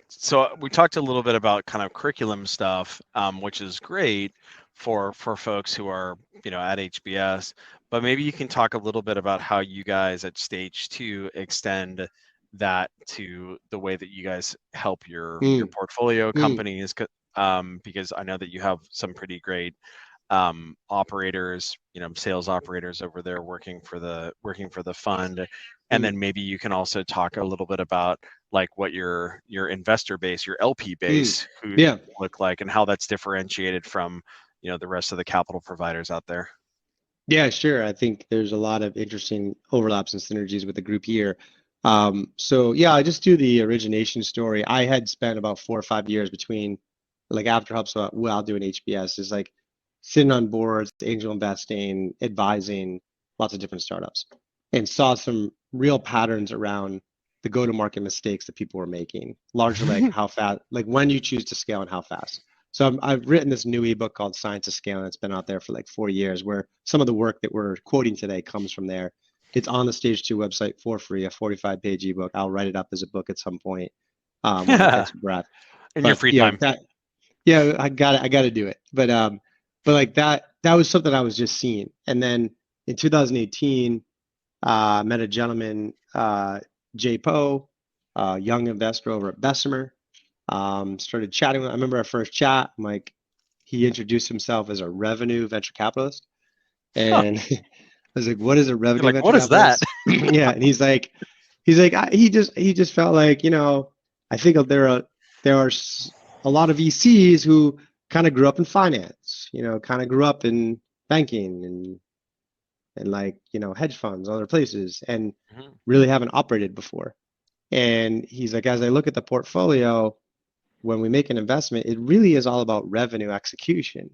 so we talked a little bit about kind of curriculum stuff, which is great for folks who are, at HBS, but maybe you can talk a little bit about how you guys at Stage 2 extend that to the way that you guys help your portfolio companies, because I know that you have some pretty great operators, sales operators over there working for the fund. And then maybe you can also talk a little bit about like what your investor base, your LP base, who look like, and how that's differentiated from the rest of the capital providers out there. Yeah, sure. I think there's a lot of interesting overlaps and synergies with the group here. So yeah, I just do the origination story. I had spent about 4 or 5 years between like after HubSpot while doing HBS, is like sitting on boards, angel investing, advising lots of different startups, and saw some real patterns around the go-to-market mistakes that people were making, largely like how fast, like when you choose to scale and how fast. So I've written this new ebook called Science of Scale, and it's been out there for like 4 years, where some of the work that we're quoting today comes from there. It's on the Stage 2 website for free, a 45-page ebook. I'll write it up as a book at some point when I catch a breath. In your free time. I got to do it. But like that was something I was just seeing. And then in 2018, met a gentleman, Jay Poe, young investor over at Bessemer. Started chatting with him. I remember our first chat. I'm like, he introduced himself as a revenue venture capitalist, and I was like, "What is a revenue venture what capitalist?" What is that? Yeah, and he just felt like, I think there are a lot of VCs who kind of grew up in finance, kind of grew up in banking and like hedge funds, other places, and really haven't operated before. And he's like, as I look at the portfolio, when we make an investment, it really is all about revenue execution.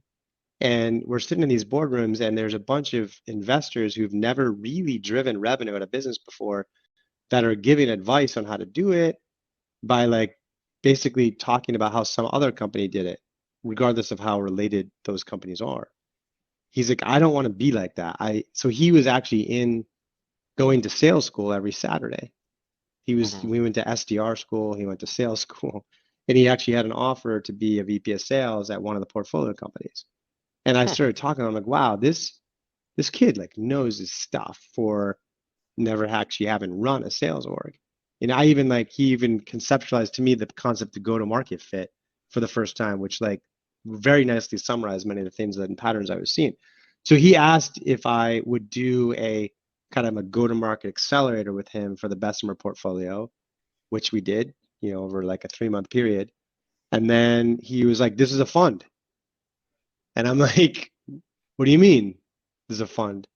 And we're sitting in these boardrooms, and there's a bunch of investors who've never really driven revenue at a business before that are giving advice on how to do it by like basically talking about how some other company did it. regardless of how related those companies are. He's like, I don't want to be like that. So he was actually going to sales school every Saturday. We went to SDR school, he went to sales school, and he actually had an offer to be a VP of sales at one of the portfolio companies. And I started talking, I'm like, wow, this kid like knows his stuff for never actually having run a sales org. And he even conceptualized to me the concept of go-to-market fit for the first time, which like very nicely summarized many of the things and patterns I was seeing. So he asked if I would do a kind of a go-to-market accelerator with him for the Bessemer portfolio, which we did, over like a 3-month period. And then he was like, this is a fund. And I'm like, what do you mean this is a fund?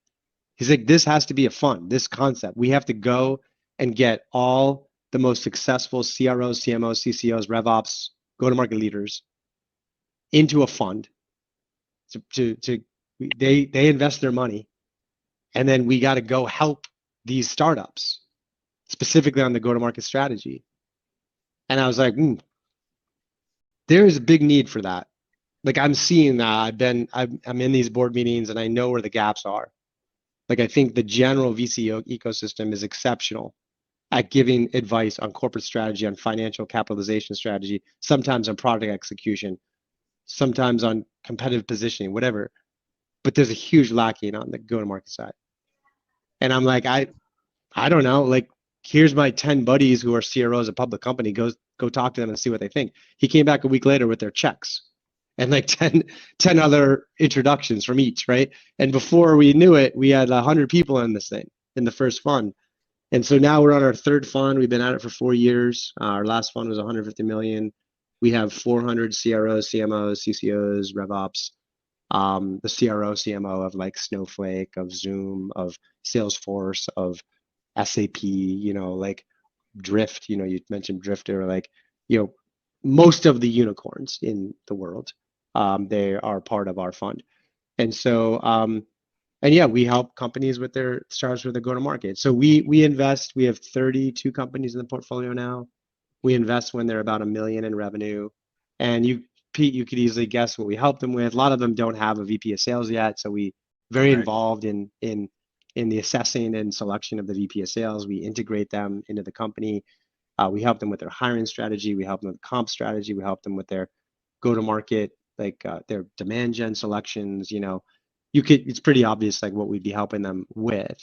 He's like, this has to be a fund, this concept. We have to go and get all the most successful CROs, CMOs, CCOs, RevOps, go-to-market leaders into a fund. They invest their money, and then we got to go help these startups, specifically on the go-to-market strategy. And I was like, there is a big need for that. Like I'm seeing that. I'm in these board meetings, and I know where the gaps are. Like I think the general VC ecosystem is exceptional at giving advice on corporate strategy, on financial capitalization strategy, sometimes on product execution, sometimes on competitive positioning, whatever. But there's a huge lacking on the go-to-market side. And I'm like, I don't know. Like, here's my 10 buddies who are CROs of a public company. Go talk to them and see what they think. He came back a week later with their checks and like 10 other introductions from each, right? And before we knew it, we had 100 people in this thing, in the first fund. And so now we're on our third fund. We've been at it for 4 years. Our last fund was 150 million. We have 400 CROs, CMOs, CCOs, RevOps, the CRO, CMO of like Snowflake, of Zoom, of Salesforce, of SAP, like Drift, you mentioned Drifter, like, most of the unicorns in the world, they are part of our fund. And so, and yeah, we help companies with their startups with their go-to-market. So we invest. We have 32 companies in the portfolio now. We invest when they're about $1 million in revenue. And Pete, you could easily guess what we help them with. A lot of them don't have a VP of sales yet, so we very involved in the assessing and selection of the VP of sales. We integrate them into the company. We help them with their hiring strategy. We help them with comp strategy. We help them with their go-to-market, like their demand gen selections. It's pretty obvious like what we'd be helping them with.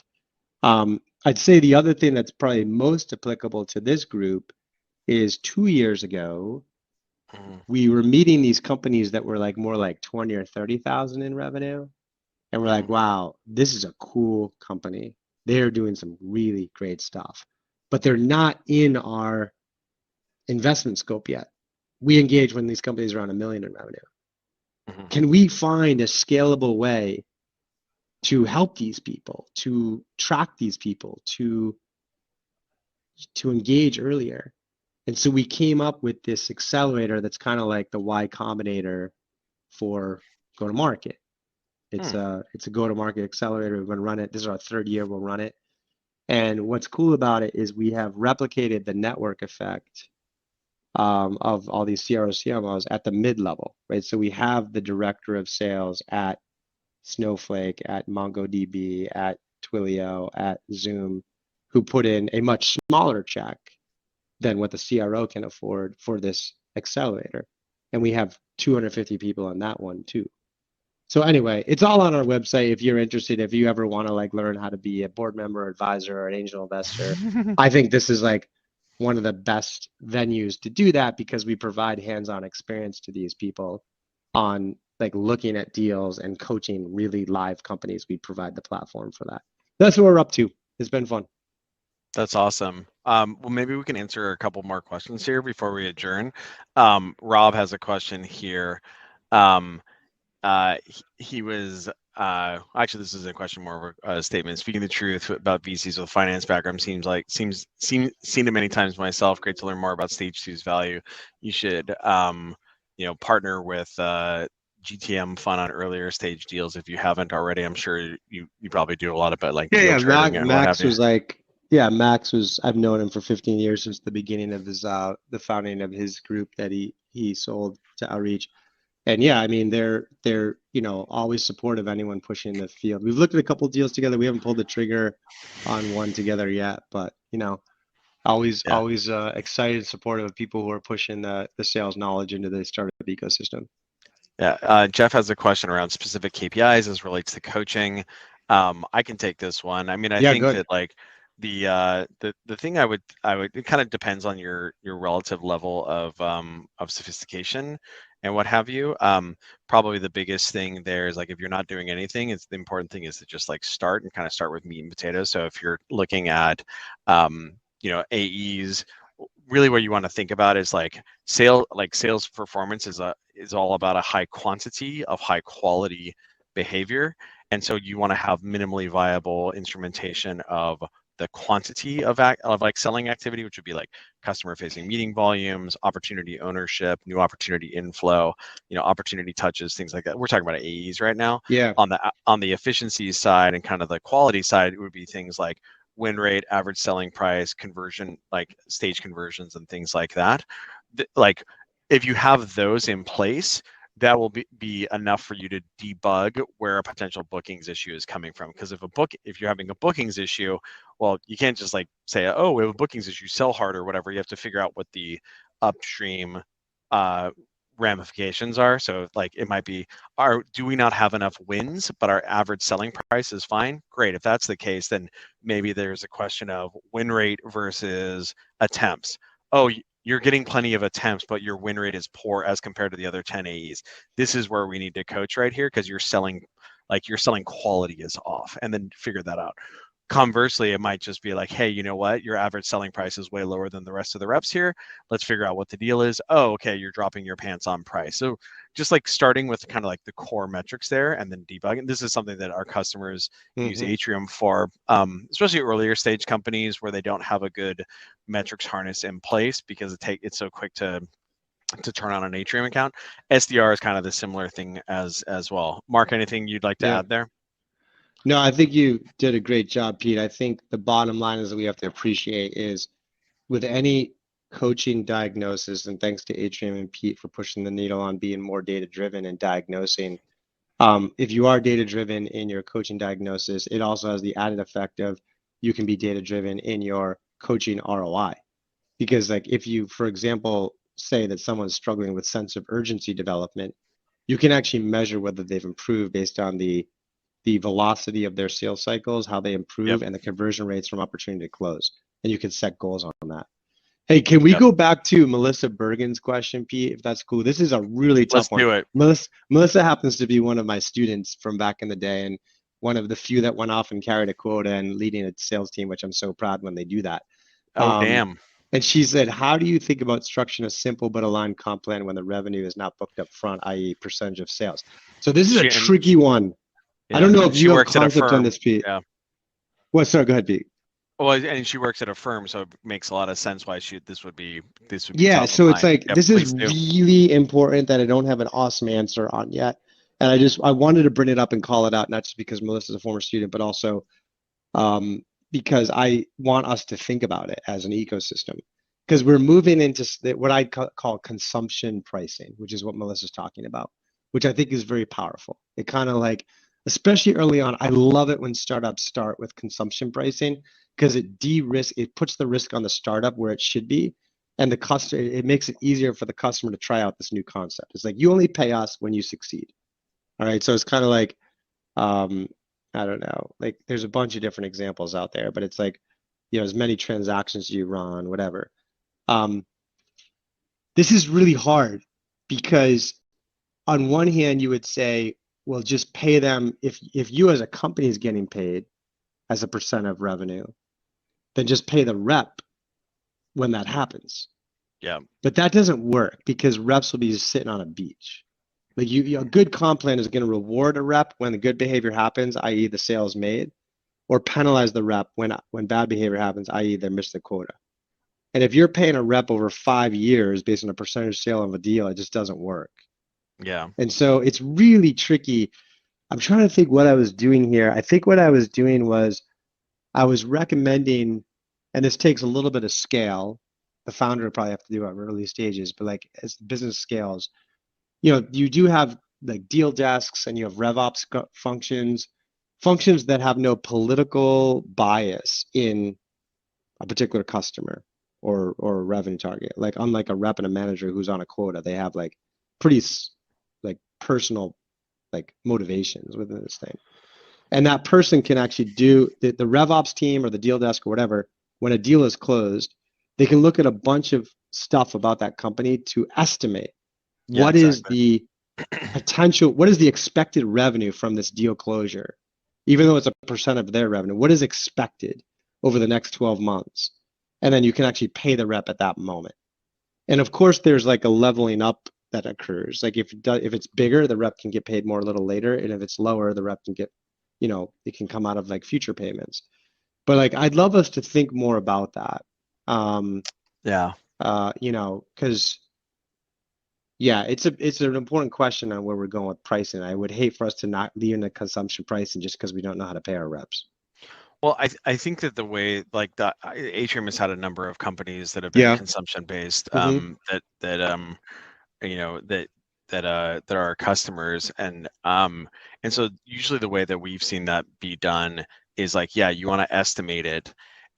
I'd say the other thing that's probably most applicable to this group is 2 years ago, we were meeting these companies that were like more like 20 or 30,000 in revenue. And we're like, wow, this is a cool company. They're doing some really great stuff, but they're not in our investment scope yet. We engage when these companies are around $1 million in revenue. Can we find a scalable way to help these people, to track these people, to engage earlier? And so we came up with this accelerator that's kind of like the Y Combinator for go-to-market. It's a go-to-market accelerator. We're going to run it. This is our 3rd year we'll run it. And what's cool about it is we have replicated the network effect of all these CROs, CMOs at the mid-level, right? So we have the director of sales at Snowflake, at MongoDB, at Twilio, at Zoom, who put in a much smaller check than what the CRO can afford for this accelerator. And we have 250 people on that one too. So anyway, it's all on our website if you're interested. If you ever want to like learn how to be a board member, advisor, or an angel investor, I think this is like one of the best venues to do that because we provide hands-on experience to these people on like looking at deals and coaching really live companies. We provide the platform for that. That's what we're up to. It's been fun. That's awesome. Well, maybe we can answer a couple more questions here before we adjourn. Rob has a question here. He was actually, this is a question more of a statement. Speaking the truth about VCs with finance background seen it many times myself. Great to learn more about stage 2's value. You should partner with GTM fund on earlier stage deals if you haven't already. I'm sure you probably do a lot of it, like deal charting and what have you. Max was, I've known him for 15 years since the beginning of his the founding of his group that he sold to Outreach. And yeah, I mean, they're always supportive of anyone pushing the field. We've looked at a couple of deals together. We haven't pulled the trigger on one together yet, but always Yeah. excited and supportive of people who are pushing the sales knowledge into the startup ecosystem. Yeah, Jeff has a question around specific KPIs as relates to coaching. I can take this one. I mean, I Yeah, think good. that like the thing I would it kind of depends on your relative level of sophistication and what have you. Probably the biggest thing there is like if you're not doing anything, it's the important thing is to just like start and kind of start with meat and potatoes. So if you're looking at AEs, really what you want to think about is like sales performance is all about a high quantity of high quality behavior, and so you want to have minimally viable instrumentation of the quantity of like selling activity, which would be like customer facing meeting volumes, opportunity ownership, new opportunity inflow, opportunity touches, things like that. We're talking about AEs right now. Yeah. On the efficiency side and kind of the quality side, it would be things like win rate, average selling price, conversion, like stage conversions and things like that. Like if you have those in place, that will be enough for you to debug where a potential bookings issue is coming from. Because if you're having a bookings issue, well, you can't just like say, oh, we have a bookings issue, sell hard or whatever. You have to figure out what the upstream ramifications are. So like it might be, do we not have enough wins, but our average selling price is fine? Great. If that's the case, then maybe there's a question of win rate versus attempts. Oh, you're getting plenty of attempts, but your win rate is poor as compared to the other 10 AEs. This is where we need to coach right here because your selling quality is off, and then figure that out. Conversely, it might just be like, hey, you know what? Your average selling price is way lower than the rest of the reps here. Let's figure out what the deal is. Oh, okay, you're dropping your pants on price. So just like starting with kind of like the core metrics there and then debugging. This is something that our customers use Atrium for, especially earlier stage companies where they don't have a good metrics harness in place because it's so quick to turn on an Atrium account. SDR is kind of the similar thing as well. Mark, anything you'd like to Yeah. add there? No, I think you did a great job, Pete. I think the bottom line is that we have to appreciate is with any coaching diagnosis, and thanks to Atrium and Pete for pushing the needle on being more data driven and diagnosing. If you are data driven in your coaching diagnosis, it also has the added effect of you can be data driven in your coaching ROI. Because like if you, for example, say that someone's struggling with sense of urgency development, you can actually measure whether they've improved based on the velocity of their sales cycles, how they improve, Yep. and the conversion rates from opportunity to close. And you can set goals on that. Hey, can we Yep. go back to Melissa Bergen's question, Pete, if that's cool? This is a really tough Let's one. do it. Melissa happens to be one of my students from back in the day and one of the few that went off and carried a quota and leading a sales team, which I'm so proud when they do that. Oh, damn. And she said, how do you think about structuring a simple but aligned comp plan when the revenue is not booked up front, i.e. percentage of sales? So this is a tricky one. Yeah. I don't know if She you have works at a concept on firm. this, Pete. Yeah. Well, sorry, go ahead, Pete. Well, and she works at a firm, so it makes a lot of sense why this would be Yeah, top of so it's mind. like Yep, this is please do. really important that I don't have an awesome answer on yet. And I wanted to bring it up and call it out, not just because Melissa's a former student, but also because I want us to think about it as an ecosystem. Because we're moving into what I call consumption pricing, which is what Melissa's talking about, which I think is very powerful. It kind of like, especially early on, I love it when startups start with consumption pricing because it puts the risk on the startup where it should be, and the customer, it makes it easier for the customer to try out this new concept. It's like you only pay us when you succeed. All right, so it's kind of like, I don't know, like there's a bunch of different examples out there, but it's like, as many transactions you run, whatever. This is really hard because on one hand, you would say, well, just pay them if you as a company is getting paid as a percent of revenue, then just pay the rep when that happens. Yeah. But that doesn't work because reps will be just sitting on a beach. Like a good comp plan is going to reward a rep when the good behavior happens, i.e. the sale is made, or penalize the rep when bad behavior happens, i.e. they miss the quota. And if you're paying a rep over 5 years based on a percentage sale of a deal, it just doesn't work. Yeah. And so it's really tricky. I'm trying to think what I was doing here. I think what I was doing was I was recommending, and this takes a little bit of scale. The founder would probably have to do it at early stages, but like as the business scales, you do have like deal desks and you have RevOps functions that have no political bias in a particular customer or revenue target. Like unlike a rep and a manager who's on a quota, they have like pretty like personal like motivations within this thing. And that person can actually do the RevOps team or the deal desk or whatever, when a deal is closed, they can look at a bunch of stuff about that company to estimate what is the potential, what is the expected revenue from this deal closure, even though it's a percent of their revenue, what is expected over the next 12 months? And then you can actually pay the rep at that moment. And of course, there's like a leveling up that occurs. Like if it's bigger, the rep can get paid more a little later. And if it's lower, the rep can get, it can come out of like future payments. But like, I'd love us to think more about that. Because it's an important question on where we're going with pricing. I would hate for us to not leave in the consumption pricing just because we don't know how to pay our reps. Well, I think that the way like the Atrium has had a number of companies that have been consumption based, that are customers, and so usually the way that we've seen that be done is like, you want to estimate it,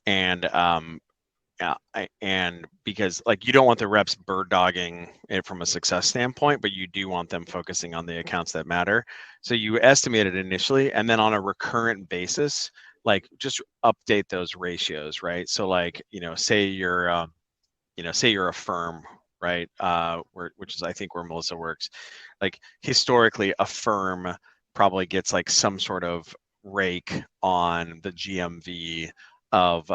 and because like you don't want the reps bird dogging it from a success standpoint, but you do want them focusing on the accounts that matter. So you estimate it initially, and then on a recurrent basis, like just update those ratios, right? So like, say you're a firm, right? Which is I think where Melissa works. Like historically, a firm probably gets like some sort of rake on the GMV of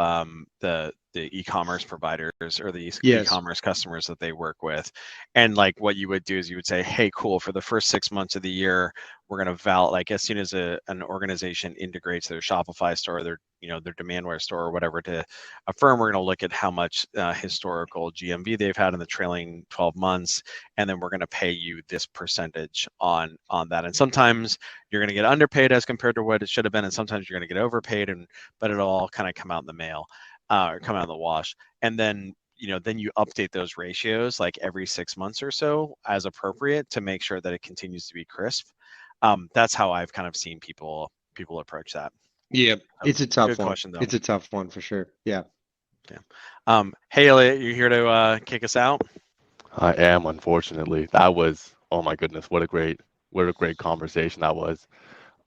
the e-commerce providers or the e-commerce customers that they work with. And like what you would do is you would say, hey, cool, for the first 6 months of the year, we're going to like as soon as an organization integrates their Shopify store, their Demandware store or whatever to a firm, we're going to look at how much historical GMV they've had in the trailing 12 months, and then we're going to pay you this percentage on that. And sometimes you're going to get underpaid as compared to what it should have been, and sometimes you're going to get overpaid, but it'll all kind of come out in the mail, or come out in the wash. And then then you update those ratios like every 6 months or so as appropriate to make sure that it continues to be crisp. That's how I've kind of seen people approach that. Yeah, it's a tough one. Question, though. It's a tough one for sure. Yeah. Hey, Elliot, you here to kick us out? I am, unfortunately. That was, oh my goodness, what a great conversation that was.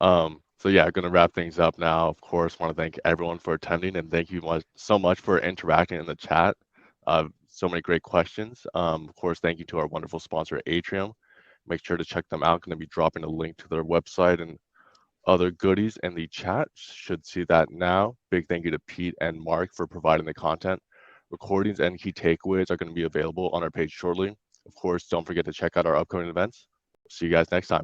So yeah, going to wrap things up now. Of course, want to thank everyone for attending, and thank you so much for interacting in the chat. So many great questions. Of course, thank you to our wonderful sponsor, Atrium. Make sure to check them out. Going to be dropping a link to their website and other goodies in the chat. Should see that now. Big thank you to Pete and Mark for providing the content. Recordings and key takeaways are going to be available on our page shortly. Of course, don't forget to check out our upcoming events. See you guys next time.